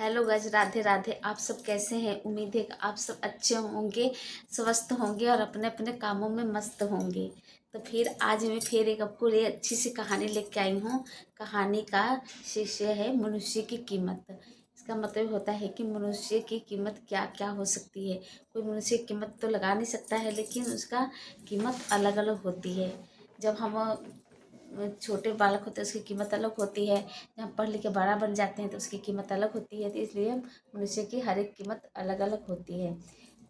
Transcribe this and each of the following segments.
Hello guys, Radhe Radhe. आप सब कैसे हैं? उम्मीद है कि आप सब अच्छे होंगे, स्वस्थ होंगे और अपने अपने कामों में मस्त होंगे। तो फिर आज मैं फिर एक आपको लिए अच्छी सी कहानी लेके आई हूँ। कहानी का शीर्षक है मनुष्य की कीमत। इसका मतलब होता है कि मनुष्य की कीमत क्या क्या हो सकती है। कोई मनुष्य की कीमत तो लगा नहीं सकता है, लेकिन उसका कीमत अलग अलग होती है। जब हम छोटे बालक होते हैं उसकी कीमत अलग होती है। जब हम पढ़ लिख के बड़ा बन जाते हैं तो उसकी कीमत अलग होती है। तो इसलिए मनुष्य की हर एक कीमत अलग अलग होती है।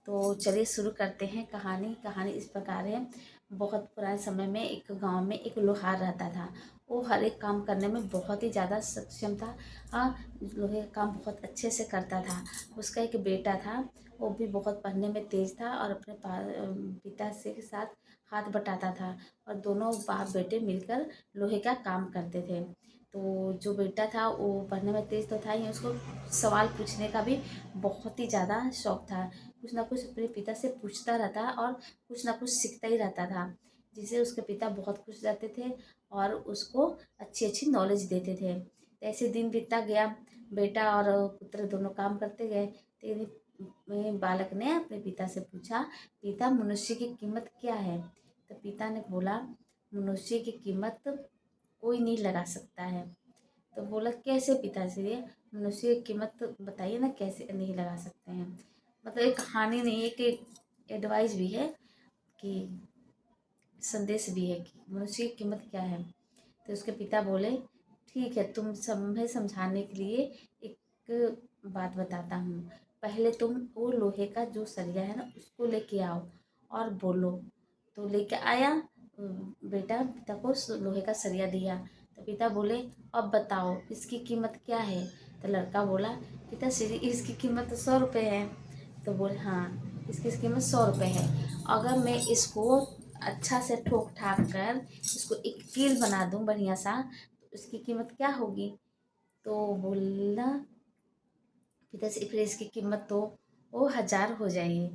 तो चलिए शुरू करते हैं कहानी। कहानी इस प्रकार है। बहुत पुराने समय में एक गांव में एक लोहार रहता था। वो हर एक काम करने में बहुत ही ज़्यादा सक्षम था। हाँ, लोहे का काम बहुत अच्छे से करता था। उसका एक बेटा था। वो भी बहुत पढ़ने में तेज था और अपने पिता से के साथ हाथ बटाता था। और दोनों बाप बेटे मिलकर लोहे का काम करते थे। तो जो बेटा था वो पढ़ने में तेज तो था ही, उसको सवाल पूछने का भी बहुत ही ज़्यादा शौक था। कुछ ना कुछ अपने पिता से पूछता रहता और कुछ ना कुछ सीखता ही रहता था, जिससे उसके पिता बहुत खुश रहते थे और उसको अच्छी अच्छी नॉलेज देते थे। तो ऐसे दिन बीतता गया। बेटा और पुत्र दोनों काम करते गए। तो एक दिन बालक ने अपने पिता से पूछा, पिता मनुष्य की कीमत क्या है? तो पिता ने बोला, मनुष्य की कीमत कोई नहीं लगा सकता है। तो बोला, कैसे पिताश्री? मनुष्य की कीमत तो बताइए ना, कैसे नहीं लगा सकते हैं? मतलब एक कहानी नहीं है, एक एडवाइस भी है कि संदेश भी है कि मनुष्य की कीमत क्या है। तो उसके पिता बोले, ठीक है, तुम हमें समझाने के लिए एक बात बताता हूँ। पहले तुम वो लोहे का जो सरिया है ना उसको लेके आओ और बोलो। तो लेके आया। बेटा पिता को लोहे का सरिया दिया। तो पिता बोले, अब बताओ इसकी कीमत क्या है? तो लड़का बोला, पिता श्री इसकी कीमत तो 100 रुपये है। तो बोले, हाँ, इसकी कीमत 100 रुपये है। अगर मैं इसको अच्छा से ठोक ठाक कर इसको एक कील बना दूं बढ़िया सा, तो इसकी कीमत क्या होगी? तो बोला पिताश्री, फिर इसकी कीमत तो वो 1000 हो जाएगी।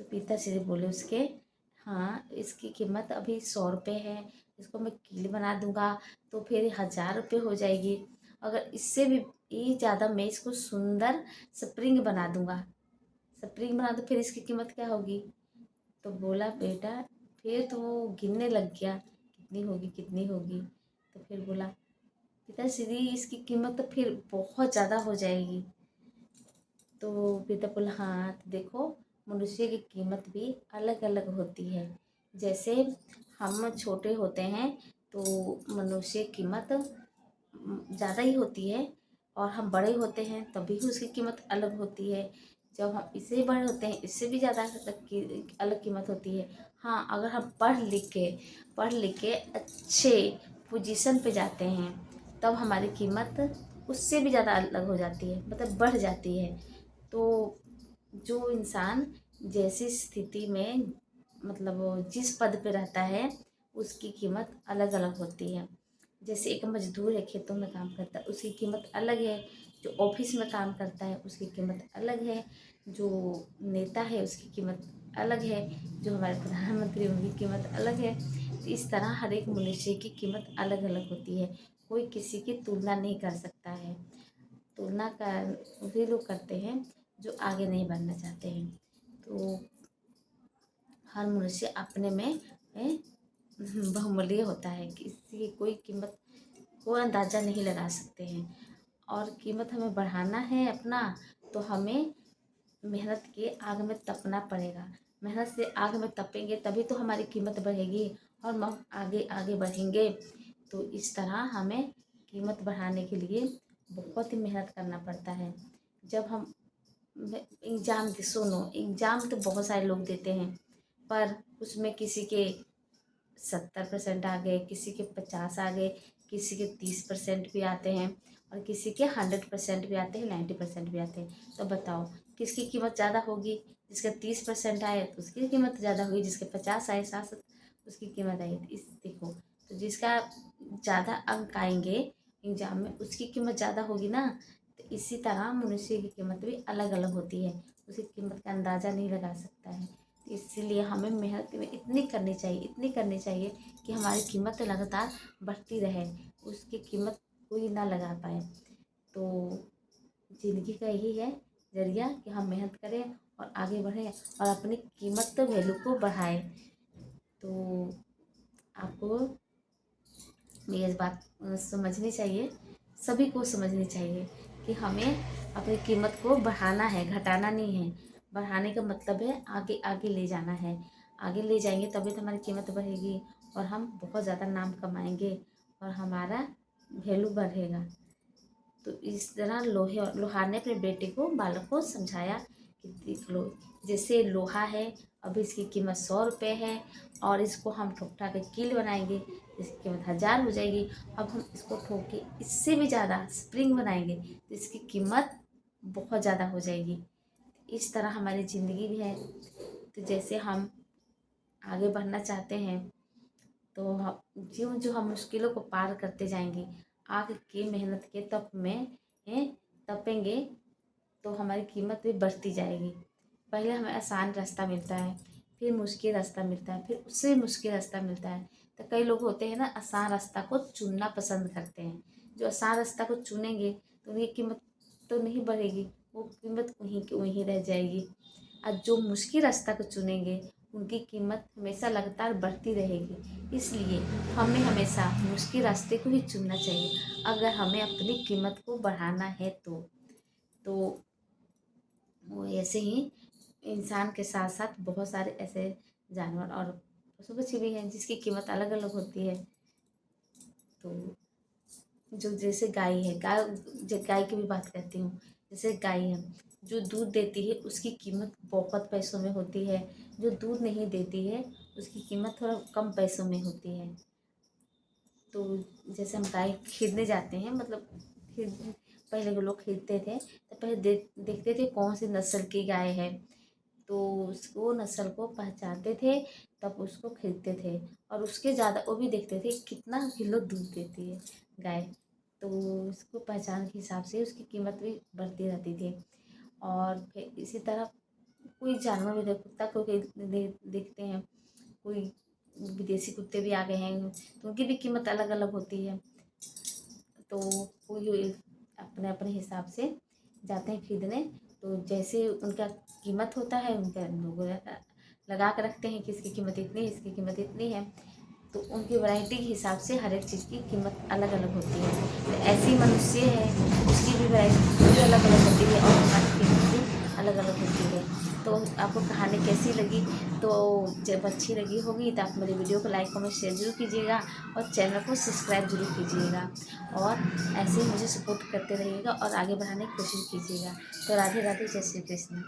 तो पिताश्री बोले उसके, हाँ, इसकी कीमत अभी 100 रुपये है। इसको मैं कील बना दूंगा तो फिर 1000 रुपये हो जाएगी। अगर इससे भी ये ज़्यादा मैं इसको सुंदर स्प्रिंग बना दूंगा, स्प्रिंग बना दो, फिर इसकी कीमत क्या होगी? तो बोला बेटा, फिर तो वो गिनने लग गया, कितनी होगी कितनी होगी। तो फिर बोला, पिताश्री इसकी कीमत तो फिर बहुत ज़्यादा हो जाएगी। तो पिता बोला, हाँ, तो देखो, मनुष्य की कीमत भी अलग अलग होती है। जैसे हम छोटे होते हैं तो मनुष्य की कीमत ज़्यादा ही होती है, और हम बड़े होते हैं तभी भी उसकी कीमत अलग होती है। जब हम इससे बड़े होते हैं इससे भी ज़्यादा अलग कीमत होती है। हाँ, अगर हम पढ़ लिख के अच्छे पोजीशन पे जाते हैं तब हमारी कीमत उससे भी ज़्यादा अलग हो जाती है, मतलब बढ़ जाती है। तो जो इंसान जैसी स्थिति में, मतलब वो जिस पद पे रहता है उसकी कीमत अलग अलग होती है। जैसे एक मजदूर है, खेतों में काम करता है, उसकी कीमत अलग है। जो ऑफिस में काम करता है उसकी कीमत अलग है। जो नेता है उसकी कीमत अलग है। जो हमारे प्रधानमंत्री उनकी कीमत अलग है। तो इस तरह हर एक मनुष्य की कीमत अलग अलग होती है। कोई किसी की तुलना नहीं कर सकता है। तुलना कर वही लोग करते हैं जो आगे नहीं बढ़ना चाहते हैं। तो हर मनुष्य अपने में बहुमूल्य होता है, किसी की कोई कीमत को अंदाज़ा नहीं लगा सकते हैं। और कीमत हमें बढ़ाना है अपना, तो हमें मेहनत की आग में तपना पड़ेगा। मेहनत से आग में तपेंगे तभी तो हमारी कीमत बढ़ेगी और हम आगे आगे बढ़ेंगे। तो इस तरह हमें कीमत बढ़ाने के लिए बहुत ही मेहनत करना पड़ता है। जब हम एग्ज़ाम की सुनो, एग्ज़ाम तो बहुत सारे लोग देते हैं, पर उसमें किसी के 70% आ गए, किसी के 50 आ गए, किसी के 30% भी आते हैं और किसी के 100% भी आते हैं, 90% भी आते हैं। तो बताओ किसकी कीमत ज़्यादा होगी? जिसके 30% आए तो उसकी कीमत ज़्यादा होगी, जिसके 50 आए, 60, उसकी कीमत आई। इस देखो, तो जिसका ज़्यादा अंक आएंगे एग्जाम में उसकी कीमत ज़्यादा होगी ना। तो इसी तरह मनुष्य की कीमत भी अलग अलग होती है, उसकी कीमत का अंदाज़ा नहीं लगा सकता है। तो इसीलिए हमें मेहनत में इतनी करनी चाहिए कि हमारी कीमत लगातार बढ़ती रहे, उसकी कीमत कोई ना लगा पाए। तो ज़िंदगी का यही है ज़रिया कि हम मेहनत करें और आगे बढ़ें और अपनी कीमत तो वैल्यू को बढ़ाएं। तो आपको ये बात समझनी चाहिए, सभी को समझनी चाहिए कि हमें अपनी कीमत को बढ़ाना है, घटाना नहीं है। बढ़ाने का मतलब है आगे आगे ले जाना है। आगे ले जाएंगे तभी तो हमारी कीमत बढ़ेगी और हम बहुत ज़्यादा नाम कमाएंगे और हमारा वैल्यू बढ़ेगा। तो इस तरह लोहार ने अपने बेटे को बालक को समझाया कि देख लो, जैसे लोहा है, अभी इसकी कीमत 100 रुपये है और इसको हम ठोक ठाक के कील बनाएंगे, इसकी कीमत 1000 हो जाएगी। अब हम इसको ठोक के इससे भी ज़्यादा स्प्रिंग बनाएंगे तो इसकी कीमत बहुत ज़्यादा हो जाएगी। इस तरह हमारी ज़िंदगी भी है। तो जैसे हम आगे बढ़ना चाहते हैं तो ज्यों जो हम मुश्किलों को पार करते जाएंगे, आग की मेहनत के तप में तपेंगे तो हमारी कीमत भी बढ़ती जाएगी। पहले हमें आसान रास्ता मिलता है, फिर मुश्किल रास्ता मिलता है, फिर उससे मुश्किल रास्ता मिलता है। तो कई लोग होते हैं ना, आसान रास्ता को चुनना पसंद करते हैं। जो आसान रास्ता को चुनेंगे तो उनकी कीमत तो नहीं बढ़ेगी, वो कीमत वहीं की वहीं रह जाएगी। और जो मुश्किल रास्ता को चुनेंगे उनकी कीमत हमेशा लगातार बढ़ती रहेगी। इसलिए हमें हमेशा मुश्किल रास्ते को ही चुनना चाहिए अगर हमें अपनी कीमत को बढ़ाना है तो वो ऐसे ही इंसान के साथ साथ बहुत सारे ऐसे जानवर और पशु पक्षी भी हैं जिसकी कीमत अलग अलग होती है। तो जो जैसे गाय है, गाय की भी बात करती हूँ। जैसे गाय है, जो दूध देती है उसकी कीमत बहुत पैसों में होती है, जो दूध नहीं देती है उसकी कीमत थोड़ा कम पैसों में होती है। तो जैसे हम गाय खरीदने जाते हैं, मतलब खरीद पहले के लोग खरीदते थे तो पहले देखते थे कौन सी नस्ल की गाय है, तो वो नस्ल को पहचानते थे तब उसको खरीदते थे। और उसके ज़्यादा वो भी देखते थे कितना किलो दूध देती है गाय, तो उसको पहचान के हिसाब से उसकी कीमत भी बढ़ती रहती थी। और फिर इसी तरह कोई जानवर भी कुत्ता को देखते हैं, कोई विदेशी कुत्ते भी आ गए हैं तो उनकी भी कीमत अलग अलग होती है। तो कोई अपने अपने हिसाब से जाते हैं खरीदने, तो जैसे उनका कीमत होता है उनका लोग लगा कर रखते हैं कि इसकी कीमत इतनी है, इसकी कीमत इतनी है। तो उनकी वैरायटी के हिसाब से हर एक चीज़ की कीमत अलग अलग होती है। तो ऐसी मनुष्य है, उसकी भी वैरायटी अलग अलग होती है और हमारी कीमत भी अलग अलग होती है। तो आपको कहानी कैसी लगी? तो जब अच्छी लगी होगी तो आप मेरे वीडियो को लाइक कमेंट शेयर जरूर कीजिएगा और चैनल को सब्सक्राइब जरूर कीजिएगा और ऐसे ही मुझे सपोर्ट करते रहिएगा और आगे बढ़ाने की कोशिश कीजिएगा। तो राधे राधे, जय श्री कृष्ण।